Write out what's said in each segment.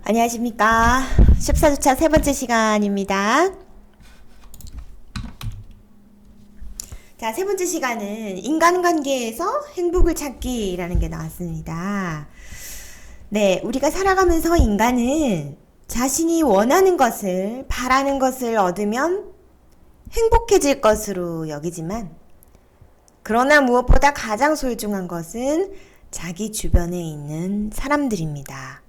안녕하십니까. 14주차 세 번째 시간입니다. 자, 세 번째 시간은 인간관계에서 행복을 찾기라는 게 나왔습니다. 네, 우리가 살아가면서 인간은 자신이 원하는 것을, 바라는 것을 얻으면 행복해질 것으로 여기지만, 그러나 무엇보다 가장 소중한 것은 자기 주변에 있는 사람들입니다.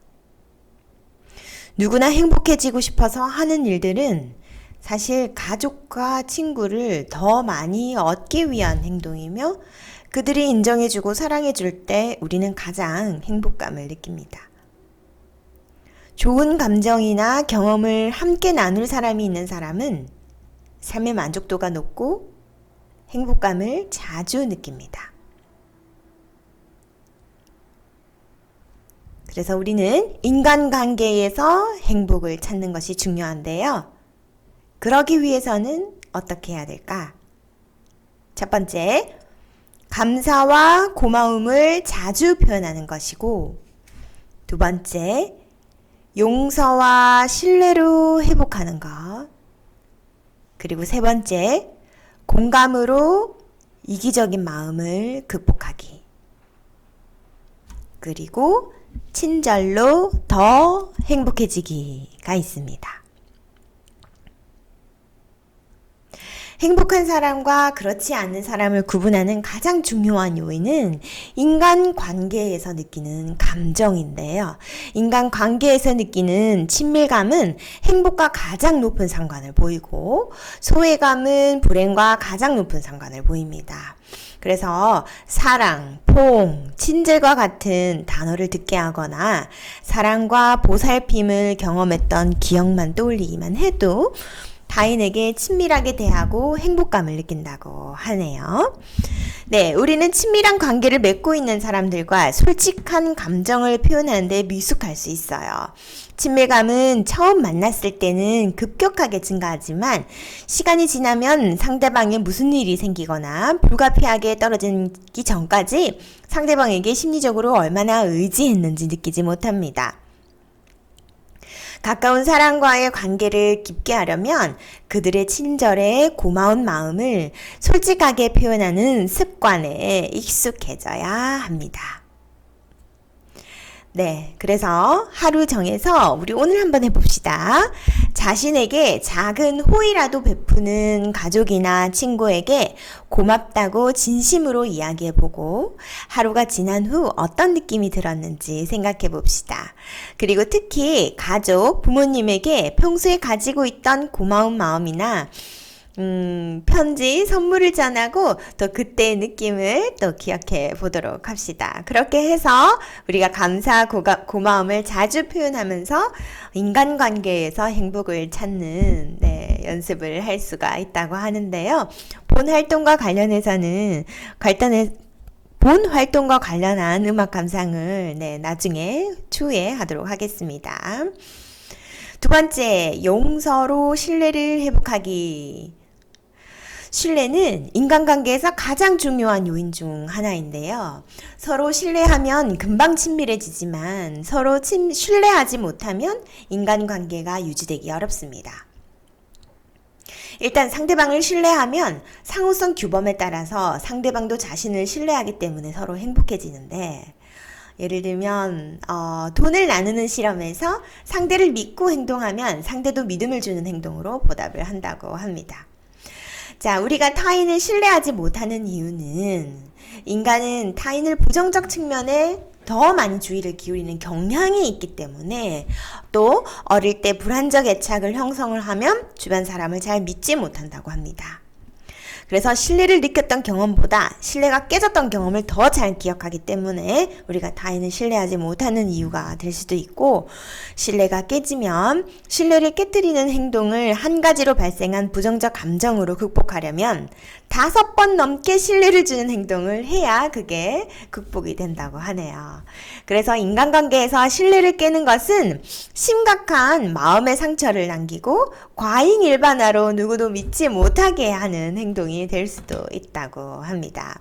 누구나 행복해지고 싶어서 하는 일들은 사실 가족과 친구를 더 많이 얻기 위한 행동이며 그들이 인정해주고 사랑해줄 때 우리는 가장 행복감을 느낍니다. 좋은 감정이나 경험을 함께 나눌 사람이 있는 사람은 삶의 만족도가 높고 행복감을 자주 느낍니다. 그래서 우리는 인간관계에서 행복을 찾는 것이 중요한데요. 그러기 위해서는 어떻게 해야 될까? 첫 번째, 감사와 고마움을 자주 표현하는 것이고, 두 번째, 용서와 신뢰로 회복하는 것, 그리고 세 번째, 공감으로 이기적인 마음을 극복하기, 그리고 친절로 더 행복해지기가 있습니다. 행복한 사람과 그렇지 않은 사람을 구분하는 가장 중요한 요인은 인간관계에서 느끼는 감정인데요. 인간관계에서 느끼는 친밀감은 행복과 가장 높은 상관을 보이고 소외감은 불행과 가장 높은 상관을 보입니다. 그래서 사랑, 포옹, 친절과 같은 단어를 듣게 하거나 사랑과 보살핌을 경험했던 기억만 떠올리기만 해도 타인에게 친밀하게 대하고 행복감을 느낀다고 하네요. 네, 우리는 친밀한 관계를 맺고 있는 사람들과 솔직한 감정을 표현하는데 미숙할 수 있어요. 친밀감은 처음 만났을 때는 급격하게 증가하지만 시간이 지나면 상대방에 무슨 일이 생기거나 불가피하게 떨어지기 전까지 상대방에게 심리적으로 얼마나 의지했는지 느끼지 못합니다. 가까운 사람과의 관계를 깊게 하려면 그들의 친절에 고마운 마음을 솔직하게 표현하는 습관에 익숙해져야 합니다. 네, 그래서 하루 정해서 우리 오늘 한번 해봅시다. 자신에게 작은 호의라도 베푸는 가족이나 친구에게 고맙다고 진심으로 이야기해보고 하루가 지난 후 어떤 느낌이 들었는지 생각해봅시다. 그리고 특히 가족, 부모님에게 평소에 가지고 있던 고마운 마음이나 편지, 선물을 전하고 또 그때의 느낌을 또 기억해 보도록 합시다. 그렇게 해서 우리가 감사, 고마움을 자주 표현하면서 인간관계에서 행복을 찾는 연습을 할 수가 있다고 하는데요. 본 활동과 관련한 음악 감상을 나중에 추후에 하도록 하겠습니다. 두 번째, 용서로 신뢰를 회복하기. 신뢰는 인간관계에서 가장 중요한 요인 중 하나인데요. 서로 신뢰하면 금방 친밀해지지만 서로 신뢰하지 못하면 인간관계가 유지되기 어렵습니다. 일단 상대방을 신뢰하면 상호성 규범에 따라서 상대방도 자신을 신뢰하기 때문에 서로 행복해지는데 예를 들면 돈을 나누는 실험에서 상대를 믿고 행동하면 상대도 믿음을 주는 행동으로 보답을 한다고 합니다. 자, 우리가 타인을 신뢰하지 못하는 이유는 인간은 타인을 부정적 측면에 더 많이 주의를 기울이는 경향이 있기 때문에 또 어릴 때 불안적 애착을 형성을 하면 주변 사람을 잘 믿지 못한다고 합니다. 그래서 신뢰를 느꼈던 경험보다 신뢰가 깨졌던 경험을 더 잘 기억하기 때문에 우리가 타인을 신뢰하지 못하는 이유가 될 수도 있고 신뢰가 깨지면 신뢰를 깨뜨리는 행동을 한 가지로 발생한 부정적 감정으로 극복하려면 5번 넘게 신뢰를 주는 행동을 해야 그게 극복이 된다고 하네요. 그래서 인간관계에서 신뢰를 깨는 것은 심각한 마음의 상처를 남기고 과잉 일반화로 누구도 믿지 못하게 하는 행동이 될 수도 있다고 합니다.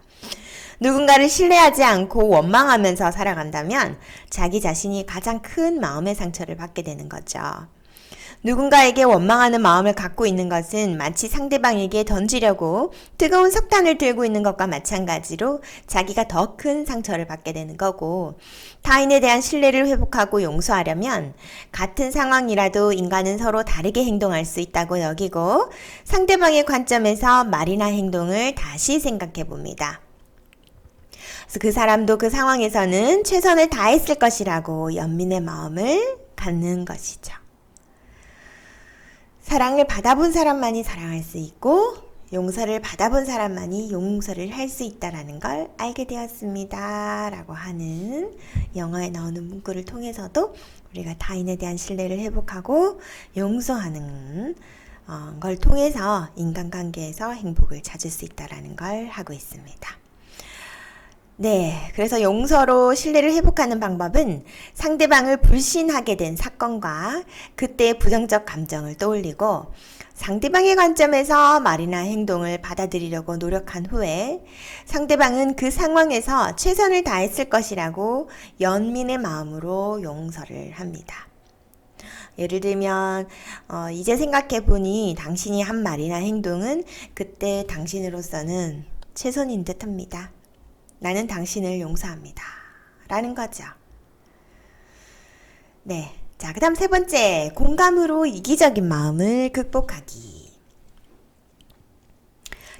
누군가를 신뢰하지 않고 원망하면서 살아간다면 자기 자신이 가장 큰 마음의 상처를 받게 되는 거죠. 누군가에게 원망하는 마음을 갖고 있는 것은 마치 상대방에게 던지려고 뜨거운 석탄을 들고 있는 것과 마찬가지로 자기가 더 큰 상처를 받게 되는 거고, 타인에 대한 신뢰를 회복하고 용서하려면 같은 상황이라도 인간은 서로 다르게 행동할 수 있다고 여기고 상대방의 관점에서 말이나 행동을 다시 생각해 봅니다. 그래서 그 사람도 그 상황에서는 최선을 다했을 것이라고 연민의 마음을 갖는 것이죠. 사랑을 받아본 사람만이 사랑할 수 있고 용서를 받아본 사람만이 용서를 할 수 있다는 걸 알게 되었습니다. 라고 하는 영화에 나오는 문구를 통해서도 우리가 타인에 대한 신뢰를 회복하고 용서하는 걸 통해서 인간관계에서 행복을 찾을 수 있다는 걸 하고 있습니다. 네, 그래서 용서로 신뢰를 회복하는 방법은 상대방을 불신하게 된 사건과 그때의 부정적 감정을 떠올리고 상대방의 관점에서 말이나 행동을 받아들이려고 노력한 후에 상대방은 그 상황에서 최선을 다했을 것이라고 연민의 마음으로 용서를 합니다. 예를 들면 이제 생각해보니 당신이 한 말이나 행동은 그때 당신으로서는 최선인 듯합니다. 나는 당신을 용서합니다. 라는 거죠. 네. 자, 그 다음 세 번째, 공감으로 이기적인 마음을 극복하기.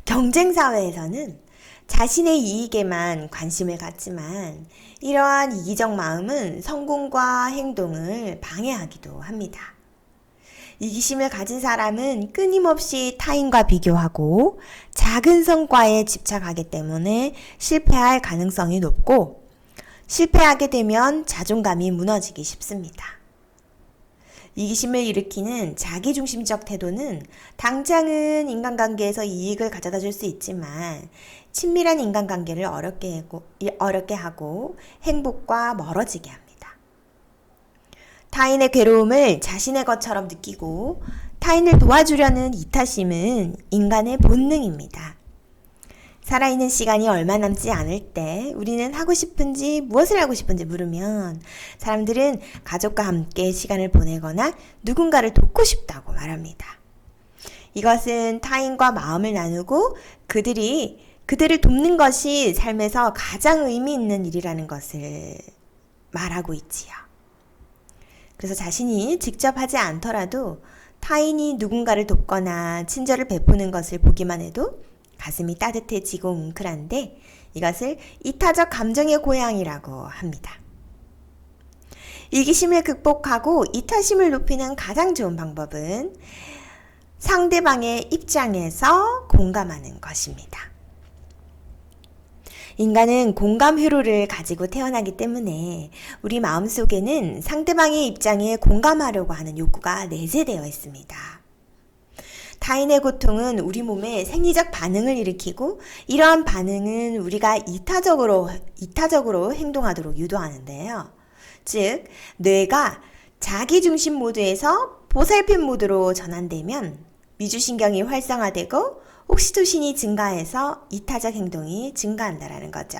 경쟁사회에서는 자신의 이익에만 관심을 갖지만 이러한 이기적 마음은 성공과 행동을 방해하기도 합니다. 이기심을 가진 사람은 끊임없이 타인과 비교하고 작은 성과에 집착하기 때문에 실패할 가능성이 높고 실패하게 되면 자존감이 무너지기 쉽습니다. 이기심을 일으키는 자기중심적 태도는 당장은 인간관계에서 이익을 가져다 줄 수 있지만 친밀한 인간관계를 어렵게 하고 행복과 멀어지게 합니다. 타인의 괴로움을 자신의 것처럼 느끼고 타인을 도와주려는 이타심은 인간의 본능입니다. 살아있는 시간이 얼마 남지 않을 때 우리는 무엇을 하고 싶은지 물으면 사람들은 가족과 함께 시간을 보내거나 누군가를 돕고 싶다고 말합니다. 이것은 타인과 마음을 나누고 그들을 돕는 것이 삶에서 가장 의미 있는 일이라는 것을 말하고 있지요. 그래서 자신이 직접 하지 않더라도 타인이 누군가를 돕거나 친절을 베푸는 것을 보기만 해도 가슴이 따뜻해지고 뭉클한데 이것을 이타적 감정의 고향이라고 합니다. 이기심을 극복하고 이타심을 높이는 가장 좋은 방법은 상대방의 입장에서 공감하는 것입니다. 인간은 공감 회로를 가지고 태어나기 때문에 우리 마음속에는 상대방의 입장에 공감하려고 하는 욕구가 내재되어 있습니다. 타인의 고통은 우리 몸에 생리적 반응을 일으키고 이러한 반응은 우리가 이타적으로 행동하도록 유도하는데요. 즉, 뇌가 자기중심 모드에서 보살핌 모드로 전환되면 미주신경이 활성화되고 옥시토신이 증가해서 이타적 행동이 증가한다는 거죠.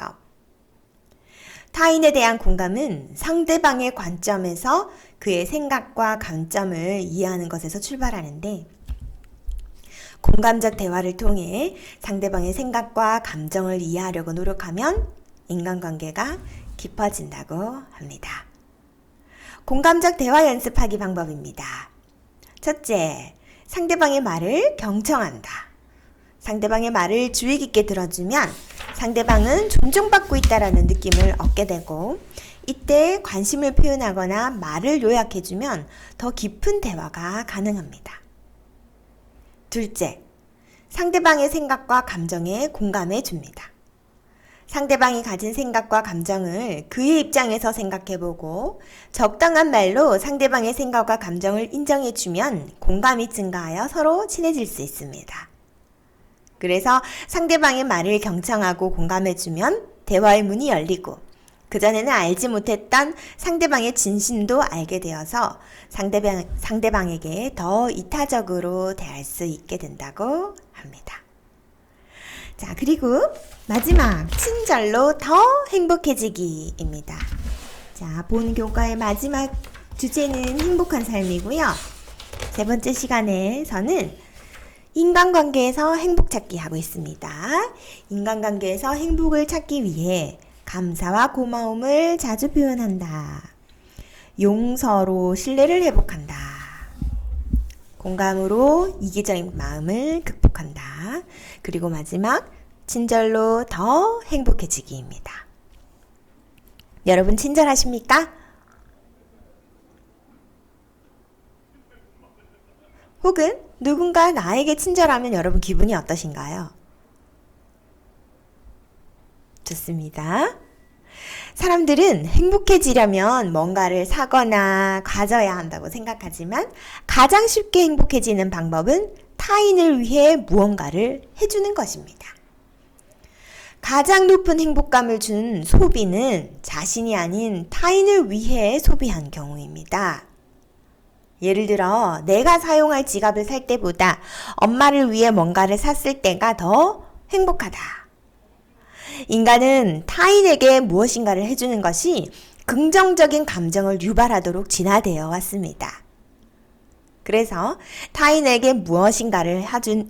타인에 대한 공감은 상대방의 관점에서 그의 생각과 감점을 이해하는 것에서 출발하는데 공감적 대화를 통해 상대방의 생각과 감정을 이해하려고 노력하면 인간관계가 깊어진다고 합니다. 공감적 대화 연습하기 방법입니다. 첫째, 상대방의 말을 경청한다. 상대방의 말을 주의 깊게 들어주면 상대방은 존중받고 있다는 느낌을 얻게 되고 이때 관심을 표현하거나 말을 요약해주면 더 깊은 대화가 가능합니다. 둘째, 상대방의 생각과 감정에 공감해 줍니다. 상대방이 가진 생각과 감정을 그의 입장에서 생각해보고 적당한 말로 상대방의 생각과 감정을 인정해주면 공감이 증가하여 서로 친해질 수 있습니다. 그래서 상대방의 말을 경청하고 공감해주면 대화의 문이 열리고 그전에는 알지 못했던 상대방의 진심도 알게 되어서 상대방에게 더 이타적으로 대할 수 있게 된다고 합니다. 자, 그리고 마지막 친절로 더 행복해지기입니다. 자, 본 교과의 마지막 주제는 행복한 삶이고요. 세 번째 시간에서는 인간관계에서 행복 찾기 하고 있습니다. 인간관계에서 행복을 찾기 위해 감사와 고마움을 자주 표현한다. 용서로 신뢰를 회복한다. 공감으로 이기적인 마음을 극복한다. 그리고 마지막 친절로 더 행복해지기입니다. 여러분 친절하십니까? 혹은 누군가 나에게 친절하면 여러분 기분이 어떠신가요? 좋습니다. 사람들은 행복해지려면 뭔가를 사거나 가져야 한다고 생각하지만 가장 쉽게 행복해지는 방법은 타인을 위해 무언가를 해주는 것입니다. 가장 높은 행복감을 준 소비는 자신이 아닌 타인을 위해 소비한 경우입니다. 예를 들어 내가 사용할 지갑을 살 때보다 엄마를 위해 뭔가를 샀을 때가 더 행복하다. 인간은 타인에게 무엇인가를 해주는 것이 긍정적인 감정을 유발하도록 진화되어 왔습니다. 그래서 타인에게 무엇인가를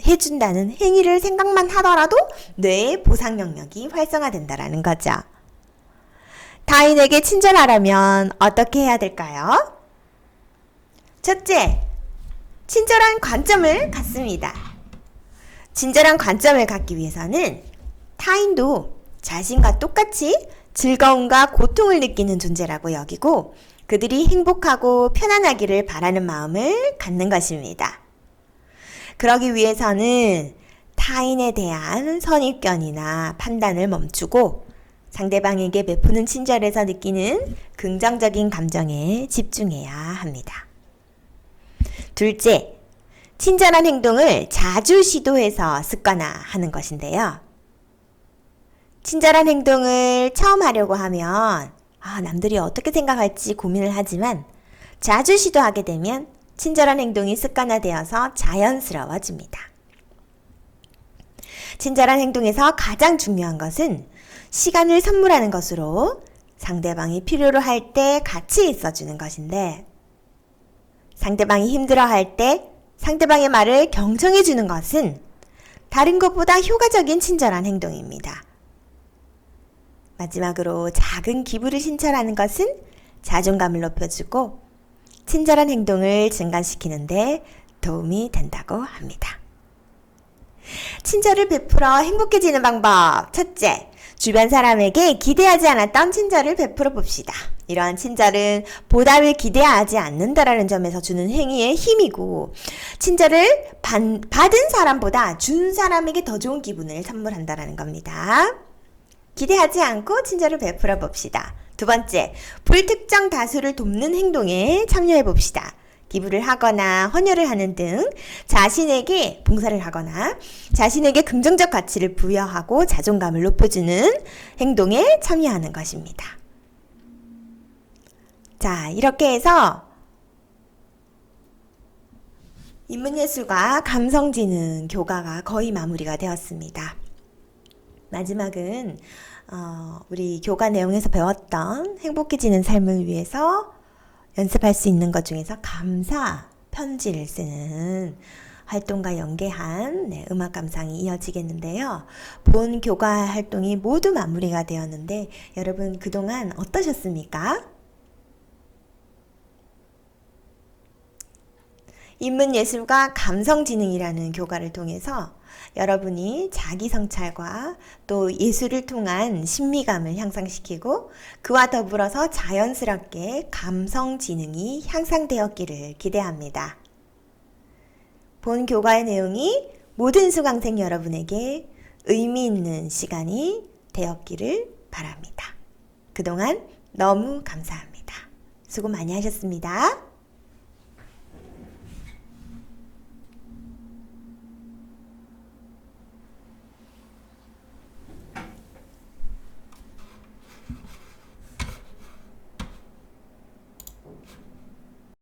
해준다는 행위를 생각만 하더라도 뇌의 보상 영역이 활성화된다는 거죠. 타인에게 친절하려면 어떻게 해야 될까요? 첫째, 친절한 관점을 갖습니다. 친절한 관점을 갖기 위해서는 타인도 자신과 똑같이 즐거움과 고통을 느끼는 존재라고 여기고 그들이 행복하고 편안하기를 바라는 마음을 갖는 것입니다. 그러기 위해서는 타인에 대한 선입견이나 판단을 멈추고 상대방에게 베푸는 친절에서 느끼는 긍정적인 감정에 집중해야 합니다. 둘째, 친절한 행동을 자주 시도해서 습관화하는 것인데요. 친절한 행동을 처음 하려고 하면 남들이 어떻게 생각할지 고민을 하지만 자주 시도하게 되면 친절한 행동이 습관화되어서 자연스러워집니다. 친절한 행동에서 가장 중요한 것은 시간을 선물하는 것으로 상대방이 필요로 할 때 같이 있어주는 것인데 상대방이 힘들어할 때 상대방의 말을 경청해주는 것은 다른 것보다 효과적인 친절한 행동입니다. 마지막으로 작은 기부를 신청하는 것은 자존감을 높여주고 친절한 행동을 증가시키는데 도움이 된다고 합니다. 친절을 베풀어 행복해지는 방법. 첫째, 주변 사람에게 기대하지 않았던 친절을 베풀어 봅시다. 이러한 친절은 보답을 기대하지 않는다라는 점에서 주는 행위의 힘이고 친절을 받은 사람보다 준 사람에게 더 좋은 기분을 선물한다라는 겁니다. 기대하지 않고 친절을 베풀어 봅시다. 두 번째, 불특정 다수를 돕는 행동에 참여해 봅시다. 기부를 하거나 헌혈을 하는 등 자신에게 봉사를 하거나 자신에게 긍정적 가치를 부여하고 자존감을 높여주는 행동에 참여하는 것입니다. 자, 이렇게 해서 인문예술과 감성지능 교과가 거의 마무리가 되었습니다. 마지막은 우리 교과 내용에서 배웠던 행복해지는 삶을 위해서 연습할 수 있는 것 중에서 감사 편지를 쓰는 활동과 연계한 음악 감상이 이어지겠는데요. 본 교과 활동이 모두 마무리가 되었는데 여러분 그동안 어떠셨습니까? 인문예술과 감성지능이라는 교과를 통해서 여러분이 자기 성찰과 또 예술을 통한 신미감을 향상시키고 그와 더불어서 자연스럽게 감성지능이 향상되었기를 기대합니다. 본 교과의 내용이 모든 수강생 여러분에게 의미 있는 시간이 되었기를 바랍니다. 그동안 너무 감사합니다. 수고 많이 하셨습니다.